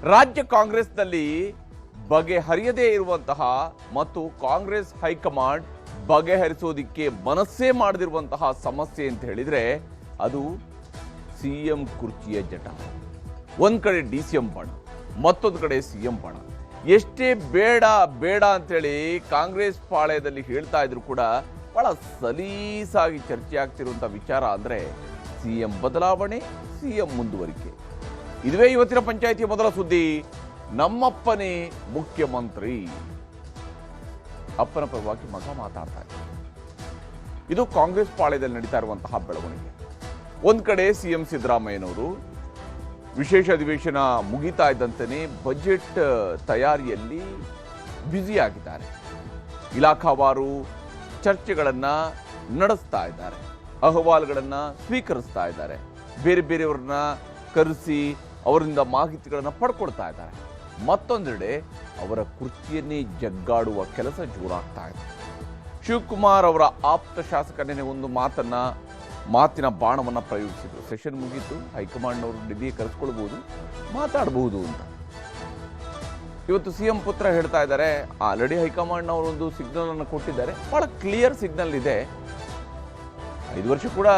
ರಾಜ್ಯ ಕಾಂಗ್ರೆಸ್ನಲ್ಲಿ ಬಗೆಹರಿಯದೇ ಇರುವಂತಹ ಮತ್ತು ಕಾಂಗ್ರೆಸ್ ಹೈಕಮಾಂಡ್ ಬಗೆಹರಿಸೋದಿಕ್ಕೆ ಮನಸ್ಸೇ ಮಾಡದಿರುವಂತಹ ಸಮಸ್ಯೆ ಅಂತ ಹೇಳಿದ್ರೆ ಅದು ಸಿಎಂ ಕುರ್ಚಿಯ ಜಟ. ಒಂದ್ ಕಡೆ ಡಿಸಿಎಂ ಬಣ, ಮತ್ತೊಂದು ಕಡೆ ಸಿಎಂ ಬಣ. ಎಷ್ಟೇ ಬೇಡ ಬೇಡ ಅಂತೇಳಿ ಕಾಂಗ್ರೆಸ್ ಪಾಳ್ಯದಲ್ಲಿ ಹೇಳ್ತಾ ಇದ್ರು ಕೂಡ ಬಹಳ ಸಲೀಸಾಗಿ ಚರ್ಚೆ ಆಗ್ತಿರುವಂಥ ವಿಚಾರ ಅಂದರೆ ಸಿಎಂ ಬದಲಾವಣೆ, ಸಿಎಂ ಮುಂದುವರಿಕೆ. ಇದುವೇ ಇವತ್ತಿನ ಪಂಚಾಯಿತಿಯ ಮೊದಲ ಸುದ್ದಿ. ನಮ್ಮಪ್ಪನೇ ಮುಖ್ಯಮಂತ್ರಿ. ಅಪ್ಪನ ಪರವಾಗಿ ಮಗ ಮಾತಾಡ್ತಾ ಇದ್ದಾರೆ. ಇದು ಕಾಂಗ್ರೆಸ್ ಪಾಳ್ಯದಲ್ಲಿ ನಡೀತಾ ಇರುವಂತಹ ಬೆಳವಣಿಗೆ. ಒಂದ್ ಕಡೆ ಸಿಎಂ ಸಿದ್ದರಾಮಯ್ಯನವರು ವಿಶೇಷ ಅಧಿವೇಶನ ಮುಗಿತಾ ಇದ್ದಂತೆಯೇ ಬಜೆಟ್ ತಯಾರಿಯಲ್ಲಿ ಬ್ಯುಸಿ ಆಗಿದ್ದಾರೆ. ಇಲಾಖಾವಾರು ಚರ್ಚೆಗಳನ್ನು ನಡೆಸ್ತಾ ಇದ್ದಾರೆ, ಅಹವಾಲುಗಳನ್ನು ಸ್ವೀಕರಿಸ್ತಾ ಇದ್ದಾರೆ, ಬೇರೆ ಬೇರೆಯವ್ರನ್ನ ಕರೆಸಿ ಅವರಿಂದ ಮಾಹಿತಿಗಳನ್ನು ಪಡ್ಕೊಳ್ತಾ ಇದ್ದಾರೆ. ಮತ್ತೊಂದೆಡೆ ಅವರ ಕುರ್ಚಿಯನ್ನೇ ಜಗ್ಗಾಡುವ ಕೆಲಸ ಜೋರಾಗ್ತಾ ಇದೆ. ಶಿವಕುಮಾರ್ ಅವರ ಆಪ್ತ ಶಾಸಕನೇ ಒಂದು ಮಾತಿನ ಬಾಣವನ್ನು ಪ್ರಯೋಗಿಸಿದರು. ಸೆಷನ್ ಮುಗಿತು, ಹೈಕಮಾಂಡ್ನವರು ಡೆಲ್ಲಿಗೆ ಕರೆಸ್ಕೊಳ್ಬಹುದು, ಮಾತಾಡಬಹುದು ಅಂತ. ಇವತ್ತು ಸಿಎಂ ಪುತ್ರ ಹೇಳ್ತಾ ಇದ್ದಾರೆ, ಆಲ್ರೆಡಿ ಹೈಕಮಾಂಡ್ನವರು ಒಂದು ಸಿಗ್ನಲ್ ಅನ್ನು ಕೊಟ್ಟಿದ್ದಾರೆ, ಬಹಳ ಕ್ಲಿಯರ್ ಸಿಗ್ನಲ್ ಇದೆ, 5 ವರ್ಷ ಕೂಡ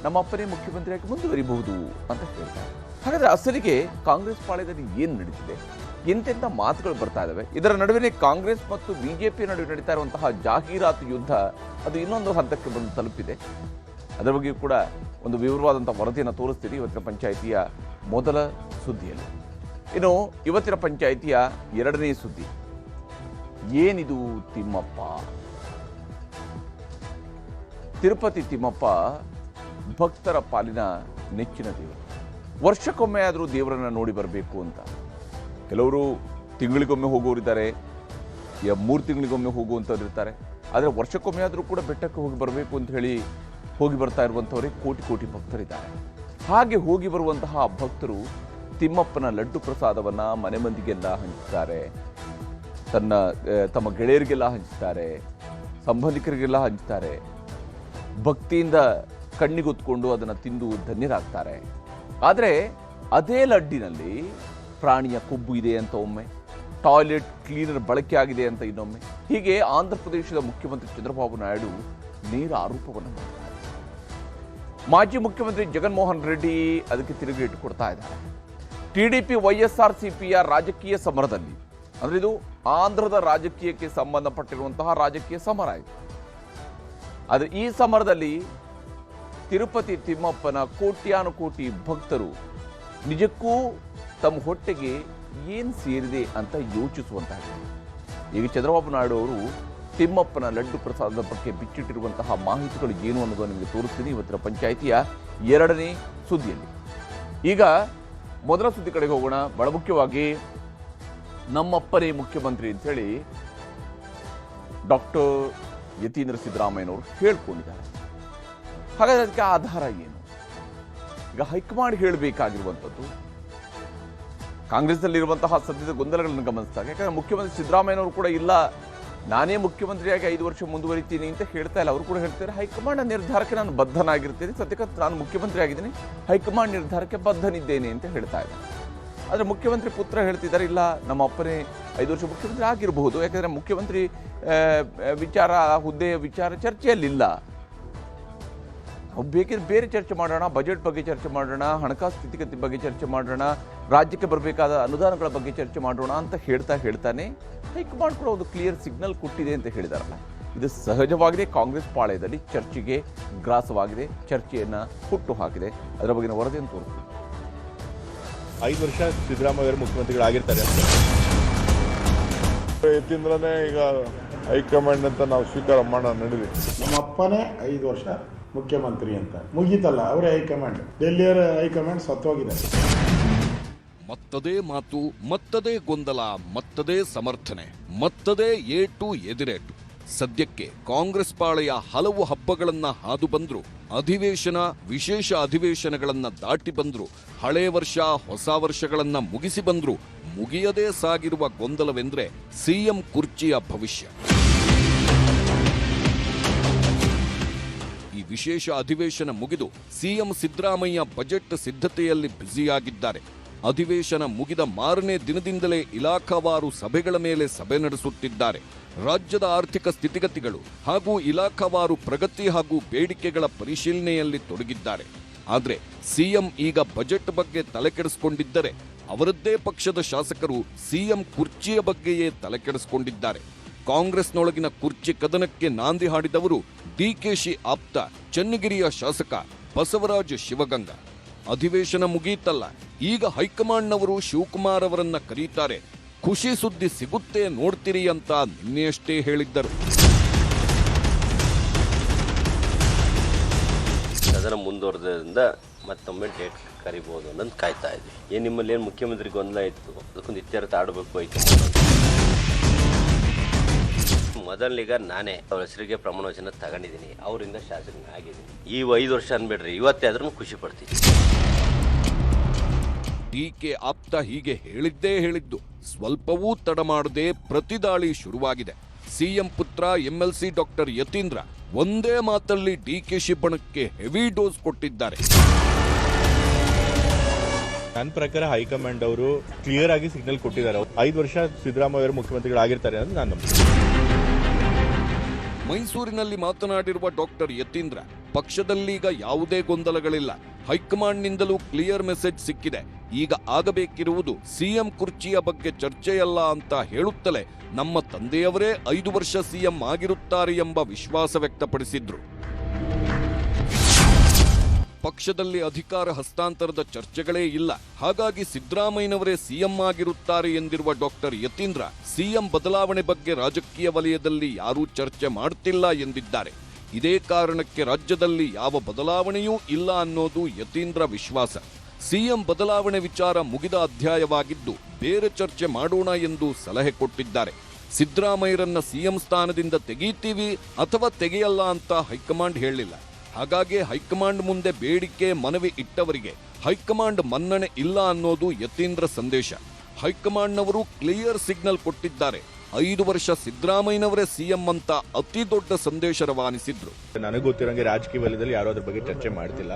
ನಮ್ಮ ಅಪ್ಪನೇ ಮುಖ್ಯಮಂತ್ರಿಯಾಗಿ ಮುಂದುವರಿಬಹುದು ಅಂತ ಹೇಳ್ತಾರೆ. ಹಾಗಾದ್ರೆ ಅಸಲಿಗೆ ಕಾಂಗ್ರೆಸ್ ಪಾಳ್ಯದಲ್ಲಿ ಏನು ನಡೀತಿದೆ, ಎಂತೆಂಥ ಮಾತುಗಳು ಬರ್ತಾ ಇದ್ದಾವೆ? ಇದರ ನಡುವೆ ಕಾಂಗ್ರೆಸ್ ಮತ್ತು ಬಿಜೆಪಿ ನಡುವೆ ನಡೀತಾ ಇರುವಂತಹ ಜಾಹೀರಾತು ಯುದ್ಧ ಅದು ಇನ್ನೊಂದು ಹಂತಕ್ಕೆ ಬಂದು ತಲುಪಿದೆ. ಅದರ ಬಗ್ಗೆ ಕೂಡ ಒಂದು ವಿವರವಾದಂಥ ವರದಿಯನ್ನು ತೋರಿಸ್ತೀನಿ ಇವತ್ತಿನ ಪಂಚಾಯಿತಿಯ ಮೊದಲ ಸುದ್ದಿಯಲ್ಲಿ. ಇನ್ನು ಇವತ್ತಿನ ಪಂಚಾಯಿತಿಯ ಎರಡನೇ ಸುದ್ದಿ, ಏನಿದು ತಿಮ್ಮಪ್ಪ? ತಿರುಪತಿ ತಿಮ್ಮಪ್ಪ ಭಕ್ತರ ಪಾಲಿನ ನೆಚ್ಚಿನ ದೇವರು. ವರ್ಷಕ್ಕೊಮ್ಮೆ ಆದರೂ ದೇವರನ್ನು ನೋಡಿ ಬರಬೇಕು ಅಂತ. ಕೆಲವರು ತಿಂಗಳಿಗೊಮ್ಮೆ ಹೋಗೋರಿದ್ದಾರೆ, 3 ತಿಂಗಳಿಗೊಮ್ಮೆ ಹೋಗುವಂಥವ್ರು ಇರ್ತಾರೆ. ಆದರೆ ವರ್ಷಕ್ಕೊಮ್ಮೆ ಆದರೂ ಕೂಡ ಬೆಟ್ಟಕ್ಕೆ ಹೋಗಿ ಬರಬೇಕು ಅಂತ ಹೇಳಿ ಹೋಗಿ ಬರ್ತಾ ಇರುವಂಥವರೇ ಕೋಟಿ ಕೋಟಿ ಭಕ್ತರಿದ್ದಾರೆ. ಹಾಗೆ ಹೋಗಿ ಬರುವಂತಹ ಭಕ್ತರು ತಿಮ್ಮಪ್ಪನ ಲಡ್ಡು ಪ್ರಸಾದವನ್ನು ಮನೆ ಮಂದಿಗೆಲ್ಲ ಹಂಚ್ತಾರೆ, ತಮ್ಮ ಗೆಳೆಯರಿಗೆಲ್ಲ ಹಂಚ್ತಾರೆ, ಸಂಬಂಧಿಕರಿಗೆಲ್ಲ ಹಂಚ್ತಾರೆ. ಭಕ್ತಿಯಿಂದ ಕಣ್ಣಿಗೊತ್ಕೊಂಡು ಅದನ್ನು ತಿಂದು ಧನ್ಯರಾಗ್ತಾರೆ. ಆದರೆ ಅದೇ ಲಡ್ಡಿನಲ್ಲಿ ಪ್ರಾಣಿಯ ಕೊಬ್ಬು ಇದೆ ಅಂತ ಒಮ್ಮೆ, ಟಾಯ್ಲೆಟ್ ಕ್ಲೀನರ್ ಬಳಕೆ ಆಗಿದೆ ಅಂತ ಇನ್ನೊಮ್ಮೆ, ಹೀಗೆ ಆಂಧ್ರ ಪ್ರದೇಶದ ಮುಖ್ಯಮಂತ್ರಿ ಚಂದ್ರಬಾಬು ನಾಯ್ಡು ನೇರ ಆರೋಪವನ್ನು ಮಾಡಿದ್ದಾರೆ. ಮಾಜಿ ಮುಖ್ಯಮಂತ್ರಿ ಜಗನ್ಮೋಹನ್ ರೆಡ್ಡಿ ಅದಕ್ಕೆ ತಿರುಗೇಟು ಕೊಡ್ತಾ ಇದ್ದಾರೆ. ಟಿಡಿಪಿ YSRCPಯ ರಾಜಕೀಯ ಸಮರದಲ್ಲಿ, ಅಂದ್ರೆ ಇದು ಆಂಧ್ರದ ರಾಜಕೀಯಕ್ಕೆ ಸಂಬಂಧಪಟ್ಟಿರುವಂತಹ ರಾಜಕೀಯ ಸಮರ ಇದು. ಆದರೆ ಈ ಸಮರದಲ್ಲಿ ತಿರುಪತಿ ತಿಮ್ಮಪ್ಪನ ಕೋಟ್ಯಾನುಕೋಟಿ ಭಕ್ತರು ನಿಜಕ್ಕೂ ತಮ್ಮ ಹೊಟ್ಟೆಗೆ ಏನು ಸೇರಿದೆ ಅಂತ ಯೋಚಿಸುವಂತಾಗಿದೆ. ಈಗ ಚಂದ್ರಬಾಬು ನಾಯ್ಡು ಅವರು ತಿಮ್ಮಪ್ಪನ ಲಡ್ಡು ಪ್ರಸಾದದ ಬಗ್ಗೆ ಬಿಚ್ಚಿಟ್ಟಿರುವಂತಹ ಮಾಹಿತಿಗಳು ಏನು ಅನ್ನೋದು ನಿಮಗೆ ತೋರಿಸ್ತೀನಿ ಇವತ್ತಿನ ಪಂಚಾಯಿತಿಯ ಎರಡನೇ ಸುದ್ದಿಯಲ್ಲಿ. ಈಗ ಮೊದಲ ಸುದ್ದಿ ಕಡೆಗೆ ಹೋಗೋಣ. ಬಹಳ ಮುಖ್ಯವಾಗಿ ನಮ್ಮಪ್ಪನೇ ಮುಖ್ಯಮಂತ್ರಿ ಅಂತೇಳಿ ಡಾಕ್ಟರ್ ಯತೀಂದ್ರ ಸಿದ್ದರಾಮಯ್ಯನವರು ಹೇಳ್ಕೊಂಡಿದ್ದಾರೆ. ಹಾಗಾದ್ರೆ ಅದಕ್ಕೆ ಆಧಾರ ಏನು? ಈಗ ಹೈಕಮಾಂಡ್ ಹೇಳಬೇಕಾಗಿರುವಂಥದ್ದು ಕಾಂಗ್ರೆಸ್ನಲ್ಲಿರುವಂತಹ ಸದ್ಯದ ಗೊಂದಲಗಳನ್ನು ಗಮನಿಸಿದಾಗ, ಯಾಕಂದ್ರೆ ಮುಖ್ಯಮಂತ್ರಿ ಸಿದ್ದರಾಮಯ್ಯನವರು ಕೂಡ ಇಲ್ಲ, ನಾನೇ ಮುಖ್ಯಮಂತ್ರಿಯಾಗಿ 5 ವರ್ಷ ಮುಂದುವರಿತೀನಿ ಅಂತ ಹೇಳ್ತಾ ಇಲ್ಲ. ಅವರು ಕೂಡ ಹೇಳ್ತಾರೆ ಹೈಕಮಾಂಡ್ ನಿರ್ಧಾರಕ್ಕೆ ನಾನು ಬದ್ಧನಾಗಿರ್ತೀನಿ, ಸದ್ಯಕ್ಕೆ ನಾನು ಮುಖ್ಯಮಂತ್ರಿ ಆಗಿದ್ದೀನಿ, ಹೈಕಮಾಂಡ್ ನಿರ್ಧಾರಕ್ಕೆ ಬದ್ಧನಿದ್ದೇನೆ ಅಂತ ಹೇಳ್ತಾ ಇದ್ದಾರೆ. ಆದರೆ ಮುಖ್ಯಮಂತ್ರಿ ಪುತ್ರ ಹೇಳ್ತಿದ್ದಾರೆ, ಇಲ್ಲ ನಮ್ಮ ಅಪ್ಪನೇ 5 ವರ್ಷ ಮುಖ್ಯಮಂತ್ರಿ ಆಗಿರಬಹುದು, ಯಾಕಂದರೆ ಮುಖ್ಯಮಂತ್ರಿ ವಿಚಾರ, ಹುದ್ದೆಯ ವಿಚಾರ ಚರ್ಚೆಯಲ್ಲಿಲ್ಲ. ಬೇಕಿದ್ರೆ ಬೇರೆ ಚರ್ಚೆ ಮಾಡೋಣ, ಬಜೆಟ್ ಬಗ್ಗೆ ಚರ್ಚೆ ಮಾಡೋಣ, ಹಣಕಾಸು ಸ್ಥಿತಿಗತಿ ಬಗ್ಗೆ ಚರ್ಚೆ ಮಾಡೋಣ, ರಾಜ್ಯಕ್ಕೆ ಬರಬೇಕಾದ ಅನುದಾನಗಳ ಬಗ್ಗೆ ಚರ್ಚೆ ಮಾಡೋಣ ಅಂತ ಹೇಳ್ತಾನೆ ಹೈಕಮಾಂಡ್ ಕೂಡ ಒಂದು ಕ್ಲಿಯರ್ ಸಿಗ್ನಲ್ ಕೊಟ್ಟಿದೆ ಅಂತ ಹೇಳಿದಾರಲ್ಲ. ಇದು ಸಹಜವಾಗಿದೆ, ಕಾಂಗ್ರೆಸ್ ಪಾಳ್ಯದಲ್ಲಿ ಚರ್ಚೆಗೆ ಗ್ರಾಸವಾಗಿದೆ, ಚರ್ಚೆಯನ್ನು ಹುಟ್ಟು ಹಾಕಿದೆ. ಅದರ ಬಗ್ಗಿನ ವರದಿಯನ್ನು ತೋರಿಸ್ತೀವಿ. 5 ವರ್ಷ ಸಿದ್ದರಾಮಯ್ಯ ಮುಖ್ಯಮಂತ್ರಿಗಳಾಗಿರ್ತಾರೆ ಅಂತ ಯತೀಂದ್ರನೇ ಈಗ ಹೈಕಮಾಂಡ್ ಅಂತ ನಾವು ಸ್ವೀಕಾರ ಮಾಡೋಣ ನಡುವೆ. ನಮ್ಮ ಅಪ್ಪನೇ 5 ವರ್ಷ ಮುಖ್ಯಮಂತ್ರಿ ಅಂತ ಮುಗೀತಲ್ಲ, ಅವರೇ ಹೈಕಮಾಂಡ್. ಡೆಲ್ಲಿಯವರ ಹೈಕಮಾಂಡ್ ಸತ್ತೋಗಿದೆ. ಮತ್ತದೇ ಮಾತು, ಮತ್ತದೇ ಗೊಂದಲ, ಮತ್ತದೇ ಸಮರ್ಥನೆ, ಮತ್ತದೇ ಏಟು ಎದಿರೇಟು. ಸದ್ಯಕ್ಕೆ ಕಾಂಗ್ರೆಸ್ ಪಾಳೆಯ ಹಲವು ಹಬ್ಬಗಳನ್ನ ಹಾದು ಬಂದ್ರು, ಅಧಿವೇಶನ, ವಿಶೇಷ ಅಧಿವೇಶನಗಳನ್ನ ದಾಟಿ ಬಂದ್ರು, ಹಳೆ ವರ್ಷ ಹೊಸ ವರ್ಷಗಳನ್ನ ಮುಗಿಸಿ ಬಂದ್ರು. ಮುಗಿಯದೇ ಸಾಗಿರುವ ಗೊಂದಲವೆಂದ್ರೆ ಸಿಎಂ ಕುರ್ಚಿಯ ಭವಿಷ್ಯ. ಈ ವಿಶೇಷ ಅಧಿವೇಶನ ಮುಗಿದು ಸಿಎಂ ಸಿದ್ದರಾಮಯ್ಯ ಬಜೆಟ್ ಸಿದ್ಧತೆಯಲ್ಲಿ ಬ್ಯುಸಿಯಾಗಿದ್ದಾರೆ. ಅಧಿವೇಶನ ಮುಗಿದ ಮಾರನೇ ದಿನದಿಂದಲೇ ಇಲಾಖಾವಾರು ಸಭೆಗಳ ಮೇಲೆ ಸಭೆ ನಡೆಸುತ್ತಿದ್ದಾರೆ. ರಾಜ್ಯದ ಆರ್ಥಿಕ ಸ್ಥಿತಿಗತಿಗಳು ಹಾಗೂ ಇಲಾಖಾವಾರು ಪ್ರಗತಿ ಹಾಗೂ ಬೇಡಿಕೆಗಳ ಪರಿಶೀಲನೆಯಲ್ಲಿ ತೊಡಗಿದ್ದಾರೆ. ಆದರೆ ಸಿಎಂ ಈಗ ಬಜೆಟ್ ಬಗ್ಗೆ ತಲೆಕೆಡಿಸಿಕೊಂಡಿದ್ದರೆ ಅವರದ್ದೇ ಪಕ್ಷದ ಶಾಸಕರು ಸಿಎಂ ಕುರ್ಚಿಯ ಬಗ್ಗೆಯೇ ತಲೆಕೆಡಿಸಿಕೊಂಡಿದ್ದಾರೆ. ಕಾಂಗ್ರೆಸ್ನೊಳಗಿನ ಕುರ್ಚಿ ಕದನಕ್ಕೆ ನಾಂದಿ ಹಾಡಿದವರು ಡಿಕೆಶಿ ಆಪ್ತ ಚನ್ನಗಿರಿಯ ಶಾಸಕ ಬಸವರಾಜ ಶಿವಗಂಗಾ. ಅಧಿವೇಶನ ಮುಗಿಯಿತಲ್ಲ, ಈಗ ಹೈಕಮಾಂಡ್ನವರು ಶಿವಕುಮಾರ್ ಅವರನ್ನ ಕರೀತಾರೆ, ಖುಷಿ ಸುದ್ದಿ ಸಿಗುತ್ತೆ ನೋಡ್ತೀರಿ ಅಂತ ನಿನ್ನೆಯಷ್ಟೇ ಹೇಳಿದ್ದರು. ಅದರ ಮುಂದುವರೆದ್ರಿಂದ ಮತ್ತೊಮ್ಮೆ ಡೇಟ್ ಕರಿಬಹುದು ಅನ್ನೋದು ಕಾಯ್ತಾ ಇದ್ವಿ. ನಿಮ್ಮಲ್ಲಿ ಏನು ಮುಖ್ಯಮಂತ್ರಿ ಗೊಂದಲ ಇತ್ತು, ಅದಕ್ಕೊಂದು ಇತ್ಯರ್ಥ ಆಡಬೇಕು ಹೈಕಮಾಂಡ್. ಮೊದಲಿಗ ನಾನೇ ಅವ್ರ ಹೆಸರಿಗೆ ಪ್ರಮಾಣ ವಚನ ತಗೊಂಡಿದ್ದೀನಿ, ಅವರಿಂದ ಶಾಸಕನಾಗಿದ್ದೀನಿ. ಈ 5 ವರ್ಷ ಅನ್ಬೇಡ್ರಿ, ಇವತ್ತೇ ಆದ್ರೂ ಖುಷಿ ಪಡ್ತೀನಿ. ಡಿಕೆ ಆಪ್ತ ಹೀಗೆ ಹೇಳಿದ್ದು ಸ್ವಲ್ಪವೂ ತಡ ಮಾಡದೆ ಪ್ರತಿದಾಳಿ ಶುರುವಾಗಿದೆ. ಸಿಎಂ ಪುತ್ರ ಎಂಎಲ್ಸಿ ಡಾಕ್ಟರ್ ಯತೀಂದ್ರ ಒಂದೇ ಮಾತಲ್ಲಿ ಡಿಕೆಶಿ ಬಣಕ್ಕೆ ಹೆವಿ ಡೋಸ್ ಕೊಟ್ಟಿದ್ದಾರೆ. ನನ್ನ ಪ್ರಕಾರ ಹೈಕಮಾಂಡ್ ಅವರು ಕ್ಲಿಯರ್ ಆಗಿ ಸಿಗ್ನಲ್ ಕೊಟ್ಟಿದ್ದಾರೆ. 5 ವರ್ಷ ಸಿದ್ದರಾಮಯ್ಯ ಅವರು ಮುಖ್ಯಮಂತ್ರಿಗಳಾಗಿರ್ತಾರೆ ಅಂತ ನಾನು ನಂಬ್ತೀನಿ. ಮೈಸೂರಿನಲ್ಲಿ ಮಾತನಾಡಿರುವ ಡಾಕ್ಟರ್ ಯತೀಂದ್ರ, ಪಕ್ಷದಲ್ಲೀಗ ಯಾವುದೇ ಗೊಂದಲಗಳಿಲ್ಲ, ಹೈಕಮಾಂಡ್ನಿಂದಲೂ ಕ್ಲಿಯರ್ ಮೆಸೇಜ್ ಸಿಕ್ಕಿದೆ, ಈಗ ಆಗಬೇಕಿರುವುದು ಸಿಎಂ ಕುರ್ಚಿಯ ಬಗ್ಗೆ ಚರ್ಚೆಯಲ್ಲ ಅಂತ ಹೇಳುತ್ತಲೇ ನಮ್ಮ ತಂದೆಯವರೇ 5 ವರ್ಷ ಸಿಎಂ ಆಗಿರುತ್ತಾರೆ ಎಂಬ ವಿಶ್ವಾಸ ವ್ಯಕ್ತಪಡಿಸಿದ್ರು. ಪಕ್ಷದಲ್ಲಿ ಅಧಿಕಾರ ಹಸ್ತಾಂತರದ ಚರ್ಚೆಗಳೇ ಇಲ್ಲ, ಹಾಗಾಗಿ ಸಿದ್ದರಾಮಯ್ಯನವರೇ ಸಿಎಂ ಆಗಿರುತ್ತಾರೆ ಎಂದಿರುವ ಡಾಕ್ಟರ್ ಯತೀಂದ್ರ, ಸಿಎಂ ಬದಲಾವಣೆ ಬಗ್ಗೆ ರಾಜಕೀಯ ವಲಯದಲ್ಲಿ ಯಾರೂ ಚರ್ಚೆ ಮಾಡುತ್ತಿಲ್ಲ ಎಂದಿದ್ದಾರೆ. ಇದೇ ಕಾರಣಕ್ಕೆ ರಾಜ್ಯದಲ್ಲಿ ಯಾವ ಬದಲಾವಣೆಯೂ ಇಲ್ಲ ಅನ್ನೋದು ಯತೀಂದ್ರ ವಿಶ್ವಾಸ. ಸಿಎಂ ಬದಲಾವಣೆ ವಿಚಾರ ಮುಗಿದ ಅಧ್ಯಾಯವಾಗಿದ್ದು ಬೇರೆ ಚರ್ಚೆ ಮಾಡೋಣ ಎಂದು ಸಲಹೆ ಕೊಟ್ಟಿದ್ದಾರೆ. ಸಿದ್ದರಾಮಯ್ಯರನ್ನ ಸಿಎಂ ಸ್ಥಾನದಿಂದ ತೆಗೀತೀವಿ ಅಥವಾ ತೆಗೆಯಲ್ಲ ಅಂತ ಹೈಕಮಾಂಡ್ ಹೇಳಿಲ್ಲ. ಹಾಗಾಗಿ ಹೈಕಮಾಂಡ್ ಮುಂದೆ ಬೇಡಿಕೆ ಮನವಿ ಇಟ್ಟವರಿಗೆ ಹೈಕಮಾಂಡ್ ಮನ್ನಣೆ ಇಲ್ಲ ಅನ್ನೋದು ಯತೀಂದ್ರ ಸಂದೇಶ. ಹೈಕಮಾಂಡ್ನವರು ಕ್ಲಿಯರ್ ಸಿಗ್ನಲ್ ಕೊಟ್ಟಿದ್ದಾರೆ. 5 ವರ್ಷ ಸಿದ್ದರಾಮಯ್ಯನವರೇ ಸಿಎಂ ಅಂತ ಅತಿ ದೊಡ್ಡ ಸಂದೇಶ ರವಾನಿಸಿದ್ರು. ನನಗೆ ಗೊತ್ತಿರೋಂಗೆ ರಾಜಕೀಯ ವಲಯದಲ್ಲಿ ಯಾರು ಅದ್ರ ಬಗ್ಗೆ ಚರ್ಚೆ ಮಾಡ್ತಿಲ್ಲ.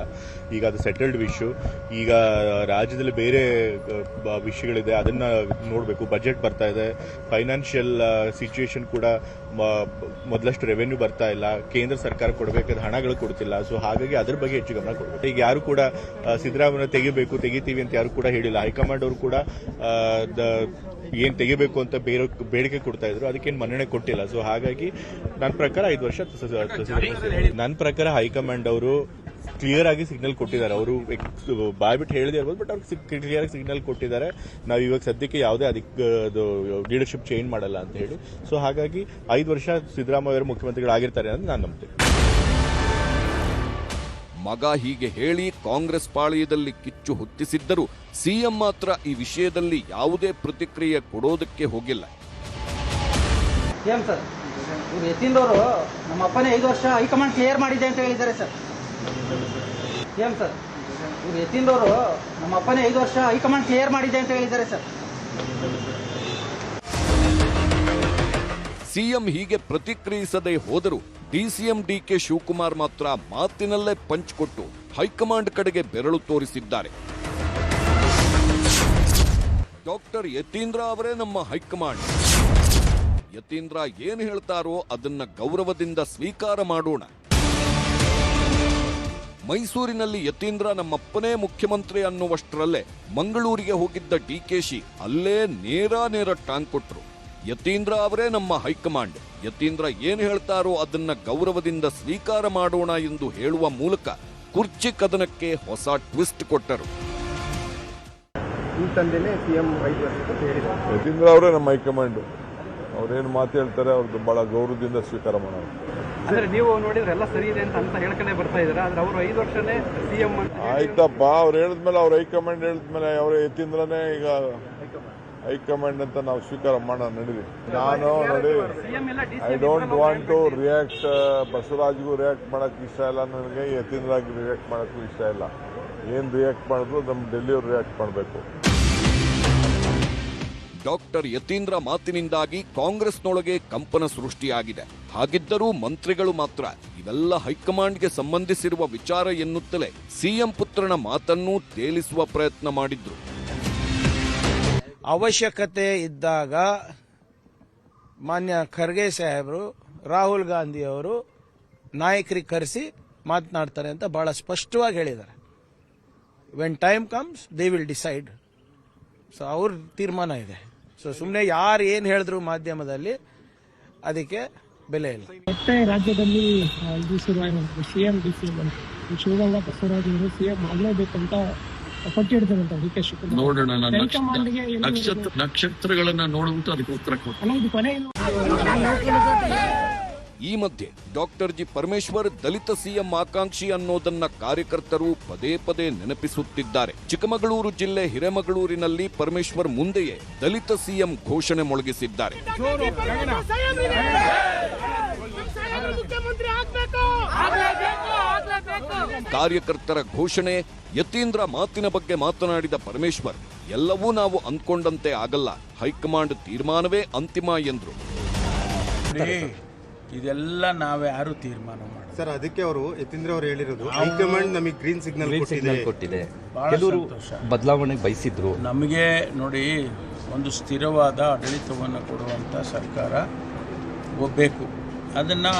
ಈಗ ಅದು ಸೆಟಲ್ಡ್ ವಿಷಯ. ಈಗ ರಾಜ್ಯದಲ್ಲಿ ಬೇರೆ ವಿಷಯಗಳಿದೆ, ಅದನ್ನ ನೋಡಬೇಕು. ಬಜೆಟ್ ಬರ್ತಾ ಇದೆ, ಫೈನಾನ್ಷಿಯಲ್ ಸಿಚುಯೇಷನ್ ಕೂಡ ಮೊದಲಷ್ಟು ರೆವೆನ್ಯೂ ಬರ್ತಾ ಇಲ್ಲ, ಕೇಂದ್ರ ಸರ್ಕಾರ ಕೊಡಬೇಕಾದ ಹಣಗಳು ಕೊಡ್ತಿಲ್ಲ. ಸೊ ಹಾಗಾಗಿ ಅದ್ರ ಬಗ್ಗೆ ಹೆಚ್ಚು ಗಮನ ಕೊಡಬೇಕು. ಈಗ ಯಾರು ಕೂಡ ಸಿದ್ದರಾಮಯ್ಯ ತೆಗಿತೀವಿ ಅಂತ ಯಾರು ಕೂಡ ಹೇಳಿಲ್ಲ. ಹೈಕಮಾಂಡ್ ಅವರು ಕೂಡ ಏನ್ ತೆಗಿಬೇಕು ಅಂತ ಬೇಡಿಕೆ ಕೊಡ್ತಾ ಇದ್ರು, ಅದಕ್ಕೇನು ಮನ್ನಣೆ ಕೊಟ್ಟಿಲ್ಲ. ಸೊ ಹಾಗಾಗಿ ನನ್ನ ಪ್ರಕಾರ 5 ವರ್ಷ ನನ್ನ ಪ್ರಕಾರ ಹೈಕಮಾಂಡ್ ಅವರು ಕ್ಲಿಯರ್ ಆಗಿ ಸಿಗ್ನಲ್ ಕೊಟ್ಟಿದ್ದಾರೆ. ಅವರು ಬಾಯ್ಬಿಟ್ಟು ಹೇಳಿದೆ ಇರ್ಬೋದು, ಬಟ್ ಅವ್ರಿಗೆ ಕ್ಲಿಯರ್ ಆಗಿ ಸಿಗ್ನಲ್ ಕೊಟ್ಟಿದ್ದಾರೆ. ನಾವು ಇವಾಗ ಸದ್ಯಕ್ಕೆ ಯಾವುದೇ ಲೀಡರ್ಶಿಪ್ ಚೇಂಜ್ ಮಾಡಲ್ಲ ಅಂತ ಹೇಳಿ. ಸೊ ಹಾಗಾಗಿ 5 ವರ್ಷ ಸಿದ್ದರಾಮಯ್ಯ ಅವರು ಮುಖ್ಯಮಂತ್ರಿಗಳಾಗಿರ್ತಾರೆ ಅಂತ ನಾನು ನಂಬ್ತೀನಿ. ಮಗ ಹೀಗೆ ಹೇಳಿ ಕಾಂಗ್ರೆಸ್ ಪಾಳೆಯದಲ್ಲಿ ಕಿಚ್ಚು ಹೊತ್ತಿಸಿದ್ದರೂ ಸಿಎಂ ಮಾತ್ರ ಈ ವಿಷಯದಲ್ಲಿ ಯಾವುದೇ ಪ್ರತಿಕ್ರಿಯೆ ಕೊಡೋದಕ್ಕೆ ಹೋಗಿಲ್ಲ. ಏನ್ ಸರ್, ಇವ್ರು ಯತೀಂದ್ರವರು ನಮ್ಮ ಅಪ್ಪನೇ 5 ವರ್ಷ ಹೈಕಮಾಂಡ್ ಕ್ಲಿಯರ್ ಮಾಡಿದೆ ಅಂತ ಹೇಳಿದ್ದಾರೆ ಸರ್. ಏನ್ ಸರ್, ಇವ್ರು ಯತೀಂದ್ರವರು ನಮ್ಮ ಅಪ್ಪನೇ 5 ವರ್ಷ ಹೈಕಮಾಂಡ್ ಕ್ಲಿಯರ್ ಮಾಡಿದೆ ಅಂತ ಹೇಳಿದ್ದಾರೆ ಸರ್. ಸಿಎಂ ಹೀಗೆ ಪ್ರತಿಕ್ರಿಯಿಸದೆ ಹೋದರೂ ಡಿಸಿಎಂ ಡಿಕೆ ಶಿವಕುಮಾರ್ ಮಾತ್ರ ಮಾತಿನಲ್ಲೇ ಪಂಚ್ ಕೊಟ್ಟು ಹೈಕಮಾಂಡ್ ಕಡೆಗೆ ಬೆರಳು ತೋರಿಸಿದ್ದಾರೆ. ಡಾಕ್ಟರ್ ಯತೀಂದ್ರ ಅವರೇ ನಮ್ಮ ಹೈಕಮಾಂಡ್. ಯತೀಂದ್ರ ಏನು ಹೇಳ್ತಾರೋ ಅದನ್ನ ಗೌರವದಿಂದ ಸ್ವೀಕಾರ ಮಾಡೋಣ. ಮೈಸೂರಿನಲ್ಲಿ ಯತೀಂದ್ರ ನಮ್ಮಪ್ಪನೇ ಮುಖ್ಯಮಂತ್ರಿ ಅನ್ನುವಷ್ಟರಲ್ಲೇ ಮಂಗಳೂರಿಗೆ ಹೋಗಿದ್ದ ಡಿಕೆಶಿ ಅಲ್ಲೇ ನೇರ ಟಾಂಗ್ ಕೊಟ್ರು. ಯತೀಂದ್ರ ಅವರೇ ನಮ್ಮ ಹೈಕಮಾಂಡ್, ಯತೀಂದ್ರ ಏನು ಹೇಳ್ತಾರೋ ಅದನ್ನ ಗೌರವದಿಂದ ಸ್ವೀಕಾರ ಮಾಡೋಣ ಎಂದು ಹೇಳುವ ಮೂಲಕ ಕುರ್ಚಿ ಕದನಕ್ಕೆ ಹೊಸ ಟ್ವಿಸ್ಟ್ ಕೊಟ್ಟರು. ಯತೀಂದ್ರ ಅವರೇ ನಮ್ಮ ಹೈಕಮಾಂಡ್. ಅವ್ರೇನು ಮಾತು ಹೇಳ್ತಾರೆ ಅವ್ರದ್ದು ಬಹಳ ಗೌರವದಿಂದ ಸ್ವೀಕಾರ ಮಾಡೋಣ. ಅಂದ್ರೆ ನೀವು ನೋಡಿದ್ರೆ ಎಲ್ಲ ಸರಿ ಇದೆ ಅಂತ ಹೇಳ್ಕೊಂಡೇ ಬರ್ತಾ ಇದ್ದಾರೆ. ಆದ್ರೆ ಅವರು 5 ವರ್ಷನೇ ಸಿಎಂ ಆಯ್ತಪ್ಪ, ಅವ್ರು ಹೇಳಿದ್ಮೇಲೆ ಅವ್ರ ಹೈಕಮಾಂಡ್ ಹೇಳಿದ್ಮೇಲೆ ಅವರೇ ಯತೀಂದ್ರನೇ ಈಗ ಹೈಕಮಾಂಡ್ ಅಂತ ನಾವು ಸ್ವೀಕಾರ ಮಾಡೋಣ. ನಡೀಲಿ. ನಾನು ನೋಡಿ, I don't want to react. ಬಸವರಾಜ್ಗೂ ರಿಯಾಕ್ಟ್ ಮಾಡಕ್ಕೆ ಇಷ್ಟ ಇಲ್ಲ ನನಗೆ, ಯತೀಂದ್ರಾಗಿ ರಿಯಾಕ್ಟ್ ಮಾಡಕ್ಕೂ ಇಷ್ಟ ಇಲ್ಲ. ಏನು ರಿಯಾಕ್ಟ್ ಮಾಡಿದ್ರು ನಮ್ಮ ಡೆಲ್ಲಿಯವ್ರು ರಿಯಾಕ್ಟ್ ಮಾಡಬೇಕು. ಡಾಕ್ಟರ್ ಯತೀಂದ್ರ ಮಾತಿನಿಂದಾಗಿ ಕಾಂಗ್ರೆಸ್ನೊಳಗೆ ಕಂಪನ ಸೃಷ್ಟಿಯಾಗಿದೆ. ಹಾಗಿದ್ದರೂ ಮಂತ್ರಿಗಳು ಮಾತ್ರ ಇವೆಲ್ಲ ಹೈಕಮಾಂಡ್ಗೆ ಸಂಬಂಧಿಸಿರುವ ವಿಚಾರ ಎನ್ನುತ್ತಲೇ ಸಿಎಂ ಪುತ್ರನ ಮಾತನ್ನೂ ತೇಲಿಸುವ ಪ್ರಯತ್ನ ಮಾಡಿದ್ರು. ಅವಶ್ಯಕತೆ ಇದ್ದಾಗ ಮಾನ್ಯ ಖರ್ಗೆ ಸಾಹೇಬರು ರಾಹುಲ್ ಗಾಂಧಿ ಅವರು ನಾಯಕರಿಗೆ ಕರೆಸಿ ಮಾತನಾಡ್ತಾರೆ ಅಂತ ಬಹಳ ಸ್ಪಷ್ಟವಾಗಿ ಹೇಳಿದ್ದಾರೆ. When time comes they will decide. So ಅವ್ರ ತೀರ್ಮಾನ ಇದೆ. ಸೊ ಸುಮ್ಮನೆ ಯಾರು ಏನು ಹೇಳಿದ್ರು ಮಾಧ್ಯಮದಲ್ಲಿ ಅದಕ್ಕೆ ಬೆಲೆ ಇಲ್ಲ. ಮತ್ತೆ ರಾಜ್ಯದಲ್ಲಿ ಇದು ಶುರುವಾಗಿರುತ್ತೆ ಸಿಎಂ ಡಿಸಿಎಂ ಶಿವಗಂಗಾ ಬಸವರಾಜ್ ಅವರು ಸಿಎಂ ಆಗಲೇಬೇಕಂತ ಪಟ್ಟಿಡ್ತಾರಂತ ಡಿ ಕೆ ಶಿವಕುಮಾರ್. ನೋಡೋಣ, ನಕ್ಷತ್ರಗಳನ್ನ ನೋಡ್ಬಿಟ್ಟು ಅದಕ್ಕೆ ಉತ್ತರ ಕೊಡ್ತಾರೆ. ಈ ಮಧ್ಯೆ ಡಾಕ್ಟರ್ ಜಿ ಪರಮೇಶ್ವರ್ ದಲಿತ ಸಿಎಂ ಆಕಾಂಕ್ಷಿ ಅನ್ನೋದನ್ನ ಕಾರ್ಯಕರ್ತರು ಪದೇ ಪದೇ ನೆನಪಿಸುತ್ತಿದ್ದಾರೆ. ಚಿಕ್ಕಮಗಳೂರು ಜಿಲ್ಲೆ ಹಿರೇಮಗಳೂರಿನಲ್ಲಿ ಪರಮೇಶ್ವರ್ ಮುಂದೆಯೇ ದಲಿತ ಸಿಎಂ ಘೋಷಣೆ ಮೊಳಗಿಸಿದ್ದಾರೆ. ಕಾರ್ಯಕರ್ತರ ಘೋಷಣೆ, ಯತೀಂದ್ರ ಮಾತಿನ ಬಗ್ಗೆ ಮಾತನಾಡಿದ ಪರಮೇಶ್ವರ್, ಎಲ್ಲವೂ ನಾವು ಅಂದ್ಕೊಂಡಂತೆ ಆಗಲ್ಲ, ಹೈಕಮಾಂಡ್ ತೀರ್ಮಾನವೇ ಅಂತಿಮ ಎಂದ್ರು. ಇದೆಲ್ಲ ನಾವ್ಯಾರು ತೀರ್ಮಾನ ಮಾಡಿ ಸರ್, ಅದಕ್ಕೆ ಅವರು ಯತೀಂದ್ರ ಅವರು ಹೇಳಿರೋದು ಹೈಕಮಾಂಡ್ ನಮಗೆ ಗ್ರೀನ್ ಸಿಗ್ನಲ್ ಕೊಟ್ಟಿದೆ. ಕೆಲವರು ಬದಲಾವಣೆ ಬಯಸಿದ್ರು. ನಮಗೆ ನೋಡಿ, ಒಂದು ಸ್ಥಿರವಾದ ಆಡಳಿತವನ್ನು ಕೊಡುವಂಥ ಸರ್ಕಾರ ಬೇಕು. ಅದನ್ನು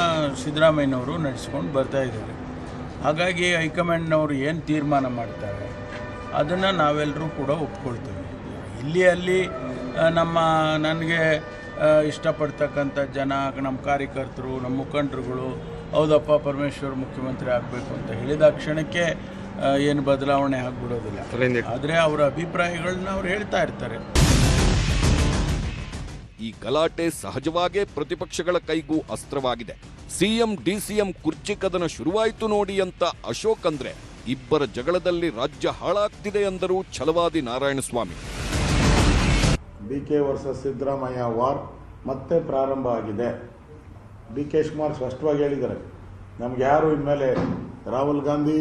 ಸಿದ್ದರಾಮಯ್ಯನವರು ನಡೆಸ್ಕೊಂಡು ಬರ್ತಾ ಇದ್ದಾರೆ. ಹಾಗಾಗಿ ಹೈಕಮಾಂಡ್ನವರು ಏನು ತೀರ್ಮಾನ ಮಾಡ್ತಾರೆ ಅದನ್ನು ನಾವೆಲ್ಲರೂ ಕೂಡ ಒಪ್ಕೊಳ್ತೇವೆ. ಇಲ್ಲಿ ಅಲ್ಲಿ ನನಗೆ ಇಷ್ಟಪಡ್ತಕ್ಕಂಥ ಜನ, ನಮ್ಮ ಕಾರ್ಯಕರ್ತರು, ನಮ್ಮ ಮುಖಂಡರುಗಳು ಹೌದಪ್ಪ ಪರಮೇಶ್ವರ್ ಮುಖ್ಯಮಂತ್ರಿ ಆಗಬೇಕು ಅಂತ ಹೇಳಿದ ಕ್ಷಣಕ್ಕೆ ಏನು ಬದಲಾವಣೆ ಆಗಿಬಿಡೋದಿಲ್ಲ. ಆದರೆ ಅವರ ಅಭಿಪ್ರಾಯಗಳನ್ನ ಅವ್ರು ಹೇಳ್ತಾ ಇರ್ತಾರೆ. ಈ ಗಲಾಟೆ ಸಹಜವಾಗೇ ಪ್ರತಿಪಕ್ಷಗಳ ಕೈಗೂ ಅಸ್ತ್ರವಾಗಿದೆ. ಸಿಎಂ ಡಿಸಿಎಂ ಕುರ್ಚಿ ಕದನ ಶುರುವಾಯಿತು ನೋಡಿ ಅಂತ ಅಶೋಕ್ ಅಂದ್ರೆ ಇಬ್ಬರ ಜಗಳದಲ್ಲಿ ರಾಜ್ಯ ಹಾಳಾಗ್ತಿದೆ ಎಂದರು Chalavadi Narayanaswamy. D K versus Siddaramaiah war ಮತ್ತೆ ಪ್ರಾರಂಭ ಆಗಿದೆ. ಡಿ ಕೆ ಶಿವಕುಮಾರ್ ಸ್ಪಷ್ಟವಾಗಿ ಹೇಳಿದ್ದಾರೆ, ನಮ್ಗೆ ಯಾರು ಇನ್ಮೇಲೆ ರಾಹುಲ್ ಗಾಂಧಿ,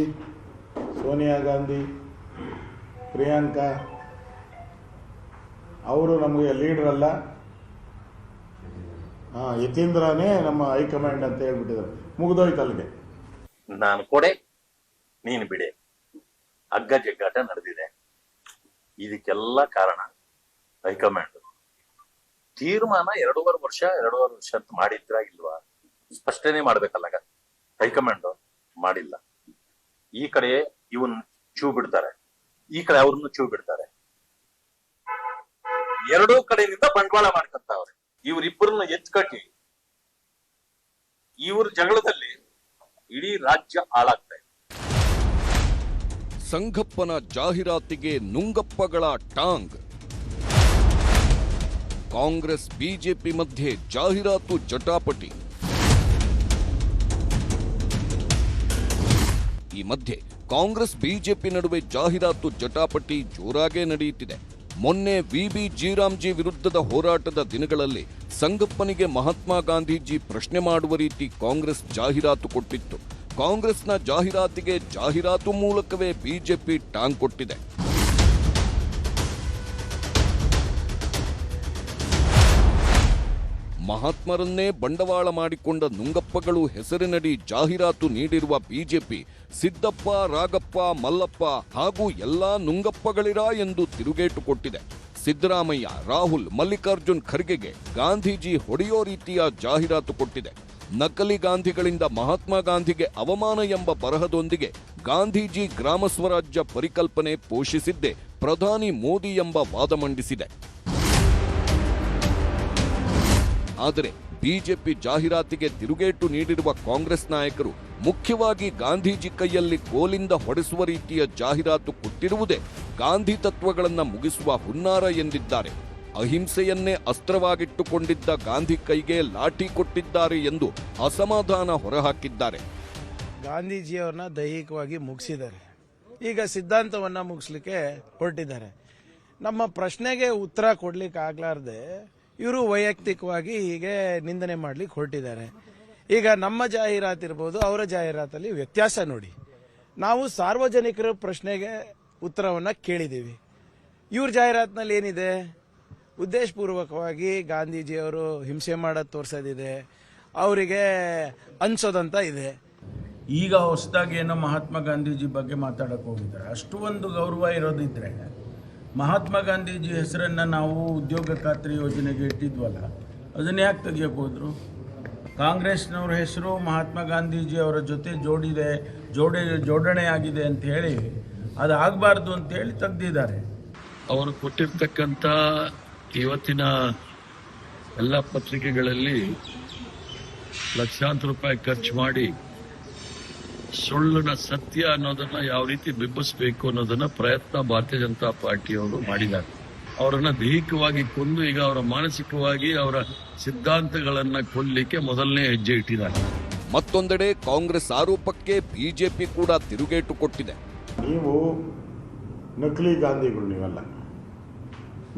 ಸೋನಿಯಾ ಗಾಂಧಿ, ಪ್ರಿಯಾಂಕಾ ಅವರು ನಮಗೆ ಲೀಡರ್ ಅಲ್ಲ, ಯತೀಂದ್ರನೇ ನಮ್ಮ ಹೈಕಮಾಂಡ್ ಅಂತ ಹೇಳ್ಬಿಟ್ಟಿದ್ದಾರೆ. ಮುಗಿದೋಯ್ತು ಅಲ್ಲಿಗೆ. ನಾನು ಕೊಡೆ, ನೀನು ಬಿಡೆ, ಹಗ್ಗ ಜಗ್ಗಾಟ ನಡೆದಿದೆ. ಇದಕ್ಕೆಲ್ಲ ಕಾರಣ ಹೈಕಮಾಂಡ್ ತೀರ್ಮಾನ 2.5 ವರ್ಷ ಅಂತ ಮಾಡಿದ್ರ ಇಲ್ವಾ? ಸ್ಪಷ್ಟನೆ ಮಾಡ್ಬೇಕಲ್ಲ. ಹೈಕಮಾಂಡ್ ಮಾಡಿಲ್ಲ. ಈ ಕಡೆ ಇವನ್ ಚೂ ಬಿಡ್ತಾರೆ, ಈ ಕಡೆ ಅವ್ರನ್ನು ಚೂ ಬಿಡ್ತಾರೆ. ಎರಡೂ ಕಡೆಯಿಂದ ಬಂಡವಾಳ ಮಾಡ್ಕೊಂತವ್ರೆ. ಇವರಿಬ್ಬರನ್ನ ಎತ್ಕಟ್ಟಿ ಇವ್ರ ಜಗಳದಲ್ಲಿ ಇಡೀ ರಾಜ್ಯ ಹಾಳಾಗ್ತಾ ಇದೆ. ಸಂಗಪ್ಪನ ಜಾಹೀರಾತಿಗೆ ನುಂಗಪ್ಪಗಳ ಟಾಂಗ್. ಕಾಂಗ್ರೆಸ್ ಬಿಜೆಪಿ ಮಧ್ಯೆ ಜಾಹೀರಾತು ಜಟಾಪಟಿ. ಈ ಮಧ್ಯೆ ಕಾಂಗ್ರೆಸ್ ಬಿಜೆಪಿ ನಡುವೆ ಜಾಹೀರಾತು ಜಟಾಪಟಿ ಜೋರಾಗೇ ನಡೆಯುತ್ತಿದೆ. ಮೊನ್ನೆ ವಿಬಿ ಜೀರಾಮ್ಜಿ ವಿರುದ್ಧದ ಹೋರಾಟದ ದಿನಗಳಲ್ಲಿ ಸಂಗಪ್ಪನಿಗೆ ಮಹಾತ್ಮ ಗಾಂಧೀಜಿ ಪ್ರಶ್ನೆ ಮಾಡುವ ರೀತಿ ಕಾಂಗ್ರೆಸ್ ಜಾಹೀರಾತು ಕೊಟ್ಟಿತ್ತು. ಕಾಂಗ್ರೆಸ್ನ ಜಾಹೀರಾತಿಗೆ ಜಾಹೀರಾತು ಮೂಲಕವೇ ಬಿಜೆಪಿ ಟಾಂಗ್ ಕೊಟ್ಟಿದೆ. ಮಹಾತ್ಮರನ್ನೇ ಬಂಡವಾಳ ಮಾಡಿಕೊಂಡ ನುಂಗಪ್ಪಗಳು ಹೆಸರಿನಡಿ ಜಾಹೀರಾತು ನೀಡಿರುವ ಬಿಜೆಪಿ ಸಿದ್ದಪ್ಪ, ರಾಗಪ್ಪ, ಮಲ್ಲಪ್ಪ ಹಾಗೂ ಎಲ್ಲಾ ನುಂಗಪ್ಪಗಳಿರಾ ಎಂದು ತಿರುಗೇಟು ಕೊಟ್ಟಿದೆ. ಸಿದ್ದರಾಮಯ್ಯ, ರಾಹುಲ್, ಮಲ್ಲಿಕಾರ್ಜುನ್ ಖರ್ಗೆಗೆ ಗಾಂಧೀಜಿ ಹೊಡೆಯೋ ರೀತಿಯ ಜಾಹೀರಾತು ಕೊಟ್ಟಿದೆ. ನಕಲಿ ಗಾಂಧಿಗಳಿಂದ ಮಹಾತ್ಮ ಗಾಂಧಿಗೆ ಅವಮಾನ ಎಂಬ ಬರಹದೊಂದಿಗೆ ಗಾಂಧೀಜಿ ಗ್ರಾಮ ಸ್ವರಾಜ್ಯ ಪರಿಕಲ್ಪನೆ ಪೋಷಿಸಿದ್ದೇ ಪ್ರಧಾನಿ ಮೋದಿ ಎಂಬ ವಾದ ಮಂಡಿಸಿದೆ. ಆದರೆ ಬಿಜೆಪಿ ಜಾಹೀರಾತಿಗೆ ತಿರುಗೇಟು ನೀಡಿರುವ ಕಾಂಗ್ರೆಸ್ ನಾಯಕರು ಮುಖ್ಯವಾಗಿ ಗಾಂಧೀಜಿ ಕೈಯಲ್ಲಿ ಕೋಲಿಂದ ಹೊಡೆಸುವ ರೀತಿಯ ಜಾಹೀರಾತು ಕೊಟ್ಟಿರುವುದೇ ಗಾಂಧಿ ತತ್ವಗಳನ್ನು ಮುಗಿಸುವ ಹುನ್ನಾರ ಎಂದಿದ್ದಾರೆ. ಅಹಿಂಸೆಯನ್ನೇ ಅಸ್ತ್ರವಾಗಿಟ್ಟುಕೊಂಡಿದ್ದ ಗಾಂಧಿ ಕೈಗೆ ಲಾಠಿ ಕೊಟ್ಟಿದ್ದಾರೆ ಎಂದು ಅಸಮಾಧಾನ ಹೊರಹಾಕಿದ್ದಾರೆ. ಗಾಂಧೀಜಿಯವರನ್ನ ದೈಹಿಕವಾಗಿ ಮುಗಿಸಿದ್ದಾರೆ, ಈಗ ಸಿದ್ಧಾಂತವನ್ನ ಮುಗಿಸ್ಲಿಕ್ಕೆ ಹೊರಟಿದ್ದಾರೆ. ನಮ್ಮ ಪ್ರಶ್ನೆಗೆ ಉತ್ತರ ಕೊಡ್ಲಿಕ್ಕೆ ಆಗ್ಲಾರ್ದೆ ಇವರು ವೈಯಕ್ತಿಕವಾಗಿ ಹೀಗೆ ನಿಂದನೆ ಮಾಡ್ಲಿಕ್ಕೆ ಹೊರಟಿದ್ದಾರೆ. ಈಗ ನಮ್ಮ ಜಾಹೀರಾತು ಇರ್ಬೋದು, ಅವರ ಜಾಹೀರಾತಲ್ಲಿ ವ್ಯತ್ಯಾಸ ನೋಡಿ. ನಾವು ಸಾರ್ವಜನಿಕರ ಪ್ರಶ್ನೆಗೆ ಉತ್ತರವನ್ನು ಕೇಳಿದ್ದೀವಿ. ಇವ್ರ ಜಾಹೀರಾತಿನಲ್ಲಿ ಏನಿದೆ? ಉದ್ದೇಶಪೂರ್ವಕವಾಗಿ ಗಾಂಧೀಜಿಯವರು ಹಿಂಸೆ ಮಾಡೋದು ತೋರಿಸೋದಿದೆ, ಅವರಿಗೆ ಅನ್ಸೋದಂತ ಇದೆ. ಈಗ ಹೊಸದಾಗಿ ಏನೋ ಮಹಾತ್ಮ ಗಾಂಧೀಜಿ ಬಗ್ಗೆ ಮಾತಾಡಕ್ಕೆ ಹೋಗಿದ್ದಾರೆ. ಅಷ್ಟು ಒಂದು ಗೌರವ ಇರೋದಿದ್ರೆ ಮಹಾತ್ಮ ಗಾಂಧೀಜಿ ಹೆಸರನ್ನು ನಾವು ಉದ್ಯೋಗ ಖಾತ್ರಿ ಯೋಜನೆಗೆ ಇಟ್ಟಿದ್ವಲ್ಲ, ಅದನ್ನು ಯಾಕೆ ತೆಗಿಯೋಕೆ ಹೋದ್ರು? ಕಾಂಗ್ರೆಸ್ನವ್ರ ಹೆಸರು ಮಹಾತ್ಮ ಗಾಂಧೀಜಿ ಅವರ ಜೊತೆ ಜೋಡಣೆ ಆಗಿದೆ ಅಂತ ಹೇಳಿ ಅದು ಆಗಬಾರ್ದು ಅಂತೇಳಿ ತೆಗೆದಿದ್ದಾರೆ. ಅವರು ಕೊಟ್ಟಿರ್ತಕ್ಕಂಥ ಇವತ್ತಿನ ಎಲ್ಲ ಪತ್ರಿಕೆಗಳಲ್ಲಿ ಲಕ್ಷಾಂತರ ರೂಪಾಯಿ ಖರ್ಚು ಮಾಡಿ ಸುಳ್ಳಿನ ಸತ್ಯ ಅನ್ನೋದನ್ನ ಯಾವ ರೀತಿ ಬಿಂಬಿಸಬೇಕು ಅನ್ನೋದನ್ನ ಪ್ರಯತ್ನ ಭಾರತೀಯ ಜನತಾ ಪಾರ್ಟಿಯವರು ಮಾಡಿದ್ದಾರೆ. ಅವರನ್ನ ದೈಹಿಕವಾಗಿ ಕೊಂದು ಈಗ ಅವರ ಮಾನಸಿಕವಾಗಿ ಅವರ ಸಿದ್ಧಾಂತಗಳನ್ನ ಕೊಲ್ಲಲಿಕ್ಕೆ ಮೊದಲನೇ ಹೆಜ್ಜೆ ಇಟ್ಟಿದ್ದಾರೆ. ಮತ್ತೊಂದೆಡೆ ಕಾಂಗ್ರೆಸ್ ಆರೋಪಕ್ಕೆ ಬಿಜೆಪಿ ಕೂಡ ತಿರುಗೇಟು ಕೊಟ್ಟಿದೆ. ನೀವು ನಕಲಿ ಗಾಂಧಿಗಳು ನೀವೆಲ್ಲ,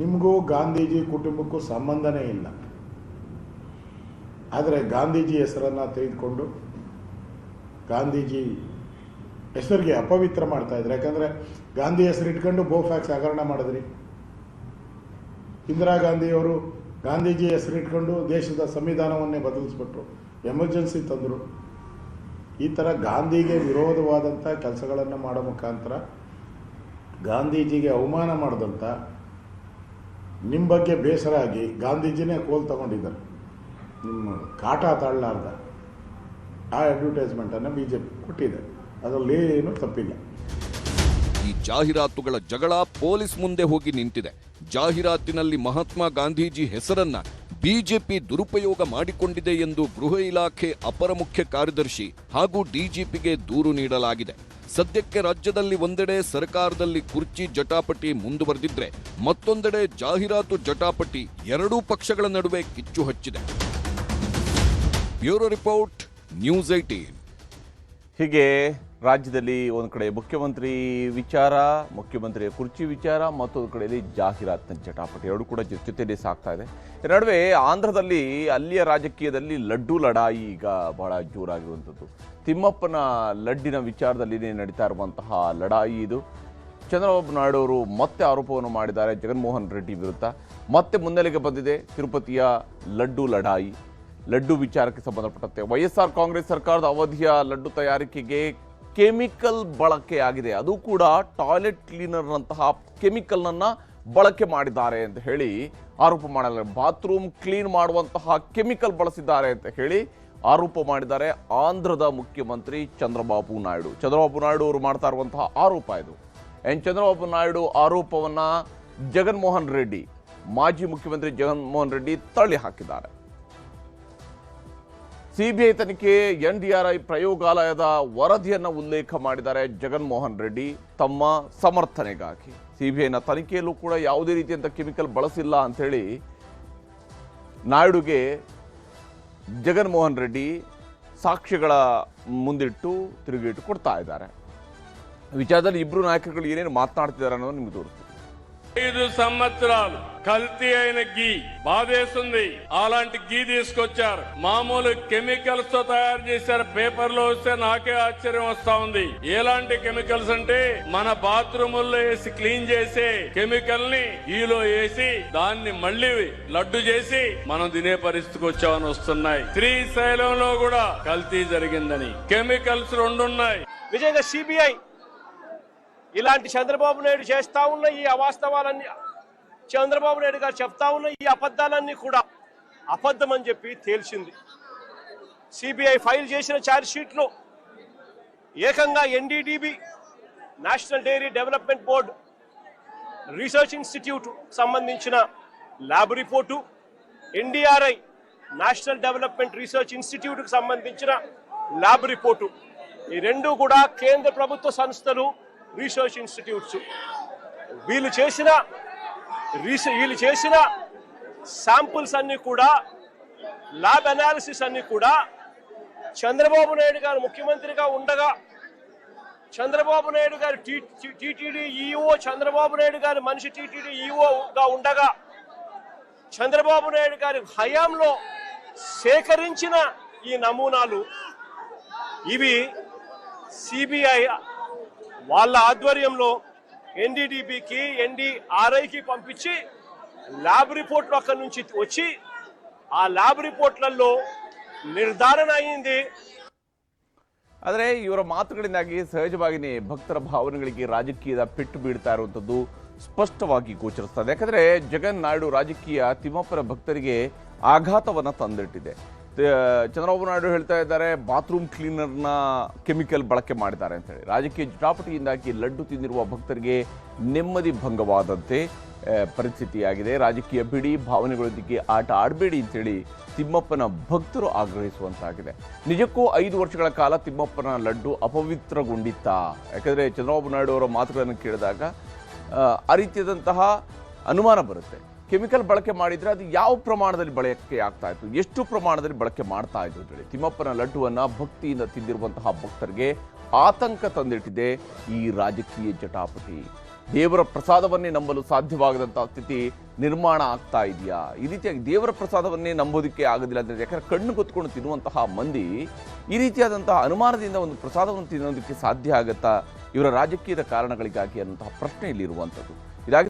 ನಿಮಗೂ ಗಾಂಧೀಜಿ ಕುಟುಂಬಕ್ಕೂ ಸಂಬಂಧನೇ ಇಲ್ಲ. ಆದರೆ ಗಾಂಧೀಜಿ ಹೆಸರನ್ನು ತೆಗೆದುಕೊಂಡು ಗಾಂಧೀಜಿ ಹೆಸರಿಗೆ ಅಪವಿತ್ರ ಮಾಡ್ತಾ ಇದ್ರು. ಯಾಕಂದರೆ ಗಾಂಧಿ ಹೆಸರು ಇಟ್ಕೊಂಡು ಗೋಫ್ಯಾಕ್ಸ್ ಹಗರಣ ಮಾಡಿದ್ರಿ. ಇಂದಿರಾ ಗಾಂಧಿಯವರು ಗಾಂಧೀಜಿ ಹೆಸರಿಟ್ಕೊಂಡು ದೇಶದ ಸಂವಿಧಾನವನ್ನೇ ಬದಲಿಸ್ಬಿಟ್ರು, ಎಮರ್ಜೆನ್ಸಿ ತಂದರು. ಈ ಥರ ಗಾಂಧಿಗೆ ವಿರೋಧವಾದಂಥ ಕೆಲಸಗಳನ್ನು ಮಾಡೋ ಮುಖಾಂತರ ಗಾಂಧೀಜಿಗೆ ಅವಮಾನ ಮಾಡಿದಂಥ ನಿಮ್ಮ ಬಗ್ಗೆ ಬೇಸರ ಆಗಿ ಗಾಂಧೀಜಿನೇ ಕೋಲ್ ತಗೊಂಡಿದ್ದಾರೆ. ನಿಮ್ಮ ಕಾಟ ತಾಳಲಾರ್ದ ಆ ಅಡ್ವರ್ಟೈಸ್ಮೆಂಟನ್ನು BJP ಕೊಟ್ಟಿದೆ, ಅದರಲ್ಲಿ ಏನೂ ತಪ್ಪಿಲ್ಲ. ಈ ಜಾಹೀರಾತುಗಳ ಜಗಳ ಪೊಲೀಸ್ ಮುಂದೆ ಹೋಗಿ ನಿಂತಿದೆ. ಜಾಹೀರಾತಿನಲ್ಲಿ ಮಹಾತ್ಮ ಗಾಂಧೀಜಿ ಹೆಸರನ್ನ ಬಿಜೆಪಿ ದುರುಪಯೋಗ ಮಾಡಿಕೊಂಡಿದೆ ಎಂದು ಗೃಹ ಇಲಾಖೆ ಅಪರ ಮುಖ್ಯ ಕಾರ್ಯದರ್ಶಿ ಹಾಗೂ ಡಿಜಿಪಿಗೆ ದೂರು ನೀಡಲಾಗಿದೆ. ಸದ್ಯಕ್ಕೆ ರಾಜ್ಯದಲ್ಲಿ ಒಂದೆಡೆ ಸರ್ಕಾರದಲ್ಲಿ ಕುರ್ಚಿ ಜಟಾಪಟಿ ಮುಂದುವರೆದಿದ್ರೆ, ಮತ್ತೊಂದೆಡೆ ಜಾಹೀರಾತು ಜಟಾಪಟಿ ಎರಡೂ ಪಕ್ಷಗಳ ನಡುವೆ ಕಿಚ್ಚು ಹಚ್ಚಿದೆ. Bureau report, news 18. ಹೀಗೆ ರಾಜ್ಯದಲ್ಲಿ ಒಂದು ಕಡೆ ಮುಖ್ಯಮಂತ್ರಿ ವಿಚಾರ, ಮುಖ್ಯಮಂತ್ರಿಯ ಕುರ್ಚಿ ವಿಚಾರ, ಮತ್ತೊಂದು ಕಡೆಯಲ್ಲಿ ಜಾಹೀರಾತಿನ ಚಟಾಪಟಿ ಎರಡೂ ಕೂಡ ಜೊತೆಯಲ್ಲಿ ಸಾಗ್ತಾ ಇದೆ. ನಡುವೆ ಆಂಧ್ರದಲ್ಲಿ ಅಲ್ಲಿಯ ರಾಜಕೀಯದಲ್ಲಿ ಲಡ್ಡು ಲಡಾಯಿ ಈಗ ಬಹಳ ಜೋರಾಗಿರುವಂಥದ್ದು. ತಿಮ್ಮಪ್ಪನ ಲಡ್ಡಿನ ವಿಚಾರದಲ್ಲಿ ನಡೀತಾ ಇರುವಂತಹ ಲಡಾಯಿ ಇದು. ಚಂದ್ರಬಾಬು ನಾಯ್ಡು ಅವರು ಮತ್ತೆ ಆರೋಪವನ್ನು ಮಾಡಿದ್ದಾರೆ ಜಗನ್ಮೋಹನ್ ರೆಡ್ಡಿ ವಿರುದ್ಧ. ಮತ್ತೆ ಮುನ್ನೆಲೆಗೆ ಬಂದಿದೆ ತಿರುಪತಿಯ ಲಡ್ಡು ಲಡಾಯಿ. ಲಡ್ಡು ವಿಚಾರಕ್ಕೆ ಸಂಬಂಧಪಟ್ಟಂತೆ ವೈಎಸ್ಆರ್ ಕಾಂಗ್ರೆಸ್ ಸರ್ಕಾರದ ಅವಧಿಯ ಲಡ್ಡು ತಯಾರಿಕೆಗೆ ಕೆಮಿಕಲ್ ಬಳಕೆ ಆಗಿದೆ, ಅದು ಕೂಡ ಟಾಯ್ಲೆಟ್ ಕ್ಲೀನರ್ನಂತಹ ಕೆಮಿಕಲ್ನನ್ನು ಬಳಕೆ ಮಾಡಿದ್ದಾರೆ ಅಂತ ಹೇಳಿ ಆರೋಪ ಮಾಡಲಾಗಿದೆ. ಬಾತ್ರೂಮ್ ಕ್ಲೀನ್ ಮಾಡುವಂತಹ ಕೆಮಿಕಲ್ ಬಳಸಿದ್ದಾರೆ ಅಂತ ಹೇಳಿ ಆರೋಪ ಮಾಡಿದ್ದಾರೆ ಆಂಧ್ರದ ಮುಖ್ಯಮಂತ್ರಿ ಚಂದ್ರಬಾಬು ನಾಯ್ಡು. ಚಂದ್ರಬಾಬು ನಾಯ್ಡು ಅವರು ಮಾಡ್ತಾ ಇರುವಂತಹ ಆರೋಪ ಇದು. ಚಂದ್ರಬಾಬು ನಾಯ್ಡು ಆರೋಪವನ್ನು ಜಗನ್ಮೋಹನ್ ರೆಡ್ಡಿ, ಮಾಜಿ ಮುಖ್ಯಮಂತ್ರಿ ಜಗನ್ಮೋಹನ್ ರೆಡ್ಡಿ ತಳ್ಳಿ ಹಾಕಿದ್ದಾರೆ. ಸಿಬಿಐ ತನಿಖೆ NDRI ಪ್ರಯೋಗಾಲಯದ ವರದಿಯನ್ನು ಉಲ್ಲೇಖ ಮಾಡಿದ್ದಾರೆ ಜಗನ್ಮೋಹನ್ ರೆಡ್ಡಿ ತಮ್ಮ ಸಮರ್ಥನೆಗಾಗಿ. ಸಿಬಿಐನ ತನಿಖೆಯಲ್ಲೂ ಕೂಡ ಯಾವುದೇ ರೀತಿಯಂಥ ಕೆಮಿಕಲ್ ಬಳಸಿಲ್ಲ ಅಂಥೇಳಿ ನಾಯ್ಡುಗೆ ಜಗನ್ಮೋಹನ್ ರೆಡ್ಡಿ ಸಾಕ್ಷ್ಯಗಳ ಮುಂದಿಟ್ಟು ತಿರುಗೇಟು కొడతా ಇದ್ದಾರೆ. ವಿಚಾರದಲ್ಲಿ ಇಬ್ಬರು ನಾಯಕರುಗಳು ಏನೇನು ಮಾತನಾಡ್ತಿದ್ದಾರೆ ಅನ್ನೋದು ನಿಮಗೆ ತೋರಿಸ್ತೀವಿ. 5 సంవత్సరాలు కల్తీ అయిన గీ బాధేస్తుంది. అలాంటి గీ తీసుకొచ్చారు, మామూలు కెమికల్స్ తో తయారు చేశారు. పేపర్ లో వస్తే నాకే ఆశ్చర్యం వస్తా ఉంది. ఎలాంటి కెమికల్స్ అంటే మన బాత్రూముల్లో వేసి క్లీన్ చేసే కెమికల్ ని గీలో వేసి దాన్ని మళ్ళీ లడ్డు చేసి మనం తినే పరిస్థితికి వచ్చామని వస్తున్నాయి. శ్రీశైలంలో కూడా కల్తీ జరిగిందని కెమికల్స్ 2 ఉన్నాయి. నిజంగా సిబిఐ ఇలాంటి చంద్రబాబు నాయుడు చేస్తా ఉన్న ఈ అవాస్తవాలన్నీ, చంద్రబాబు నాయుడు గారు చెప్తా ఉన్న ఈ అబద్ధాలన్నీ కూడా అబద్ధం అని చెప్పి తేల్చింది. సిబిఐ ఫైల్ చేసిన ఛార్జ్ షీట్లో ఏకంగా NDDB national dairy development board research institute సంబంధించిన lab report, NDRI national development research ఇన్స్టిట్యూట్కి సంబంధించిన ల్యాబ్ రిపోర్టు, ఈ రెండు కూడా కేంద్ర ప్రభుత్వ సంస్థలు, రీసెర్చ్ ఇన్స్టిట్యూట్స్. వీళ్ళు చేసిన శాంపుల్స్ అన్ని కూడా, ల్యాబ్ అనాలిసిస్ అన్ని కూడా చంద్రబాబు నాయుడు గారు ముఖ్యమంత్రిగా ఉండగా, చంద్రబాబు నాయుడు గారు టీటీడీ ఈఓ, చంద్రబాబు నాయుడు గారి మనిషి టీటీడీ ఈఓగా ఉండగా, చంద్రబాబు నాయుడు గారి హయాంలో సేకరించిన ఈ నమూనాలు ఇవి సిబిఐ వాళ్ళ ఆధ్వర్యంలో NDDBకి NDRIకి పంపించి ల్యాబ్ రిపోర్ట్లు అక్కడి నుంచి వచ్చి ఆ ల్యాబ్ ರಿಪೋರ್ಟ್లలో ನಿರ್ಧಾರಣ ಅయింది. ಆದರೆ ಇವರ ಮಾತುಗಳಿಂದಾಗಿ ಸಹಜವಾಗಿಯೇ ಭಕ್ತರ ಭಾವನೆಗಳಿಗೆ ರಾಜಕೀಯದ ಪೆಟ್ಟು ಬೀಳ್ತಾ ಇರುವಂಥದ್ದು ಸ್ಪಷ್ಟವಾಗಿ ಗೋಚರಿಸ್ತದೆ. ಯಾಕಂದರೆ ಜಗನ್ ನಾಯ್ಡು ರಾಜಕೀಯ ತಿಮ್ಮಪ್ಪನ ಭಕ್ತರಿಗೆ ಆಘಾತವನ್ನು ತಂದಿಟ್ಟಿದೆ. ಚಂದ್ರಬಾಬು ನಾಯ್ಡು ಹೇಳ್ತಾ ಇದ್ದಾರೆ ಬಾತ್ರೂಮ್ ಕ್ಲೀನರ್ನ ಕೆಮಿಕಲ್ ಬಳಕೆ ಮಾಡಿದ್ದಾರೆ ಅಂತೇಳಿ. ರಾಜಕೀಯ ಜಟಾಪಟಿಯಿಂದಾಗಿ ಲಡ್ಡು ತಿಂದಿರುವ ಭಕ್ತರಿಗೆ ನೆಮ್ಮದಿ ಭಂಗವಾದಂತೆ ಪರಿಸ್ಥಿತಿಯಾಗಿದೆ. ರಾಜಕೀಯ ಬಿಡಿ ಭಾವನೆಗಳೊಂದಿಗೆ ಆಟ ಆಡಬೇಡಿ ಅಂತೇಳಿ ತಿಮ್ಮಪ್ಪನ ಭಕ್ತರು ಆಗ್ರಹಿಸುವಂತಾಗಿದೆ. ನಿಜಕ್ಕೂ 5 ವರ್ಷಗಳ ಕಾಲ ತಿಮ್ಮಪ್ಪನ ಲಡ್ಡು ಅಪವಿತ್ರಗೊಂಡಿತ್ತ? ಯಾಕಂದರೆ ಚಂದ್ರಬಾಬು ನಾಯ್ಡು ಅವರ ಮಾತುಗಳನ್ನು ಕೇಳಿದಾಗ ಆ ರೀತಿಯಾದಂತಹ ಅನುಮಾನ ಬರುತ್ತೆ. ಕೆಮಿಕಲ್ ಬಳಕೆ ಮಾಡಿದರೆ ಅದು ಯಾವ ಪ್ರಮಾಣದಲ್ಲಿ ಬಳಕೆ ಆಗ್ತಾ ಇತ್ತು, ಎಷ್ಟು ಪ್ರಮಾಣದಲ್ಲಿ ಬಳಕೆ ಮಾಡ್ತಾ ಇದ್ರು ಅಂತೇಳಿ ತಿಮ್ಮಪ್ಪನ ಲಡ್ಡುವನ್ನು ಭಕ್ತಿಯಿಂದ ತಿಂದಿರುವಂತಹ ಭಕ್ತರಿಗೆ ಆತಂಕ ತಂದಿಟ್ಟಿದೆ ಈ ರಾಜಕೀಯ ಜಟಾಪಟಿ. ದೇವರ ಪ್ರಸಾದವನ್ನೇ ನಂಬಲು ಸಾಧ್ಯವಾಗದಂತಹ ಸ್ಥಿತಿ ನಿರ್ಮಾಣ ಆಗ್ತಾ ಇದೆಯಾ? ಈ ರೀತಿಯಾಗಿ ದೇವರ ಪ್ರಸಾದವನ್ನೇ ನಂಬೋದಕ್ಕೆ ಆಗೋದಿಲ್ಲ ಅಂತ, ಯಾಕಂದರೆ ಕಣ್ಣು ಗೊತ್ಕೊಂಡು ತಿನ್ನುವಂತಹ ಮಂದಿ ಈ ರೀತಿಯಾದಂತಹ ಅನುಮಾನದಿಂದ ಒಂದು ಪ್ರಸಾದವನ್ನು ತಿನ್ನೋದಕ್ಕೆ ಸಾಧ್ಯ ಆಗುತ್ತಾ ಇವರ ರಾಜಕೀಯದ ಕಾರಣಗಳಿಗಾಗಿ ಅನ್ನುವಂತಹ ಪ್ರಶ್ನೆ ಇಲ್ಲಿರುವಂಥದ್ದು. ಇದಾಗಿ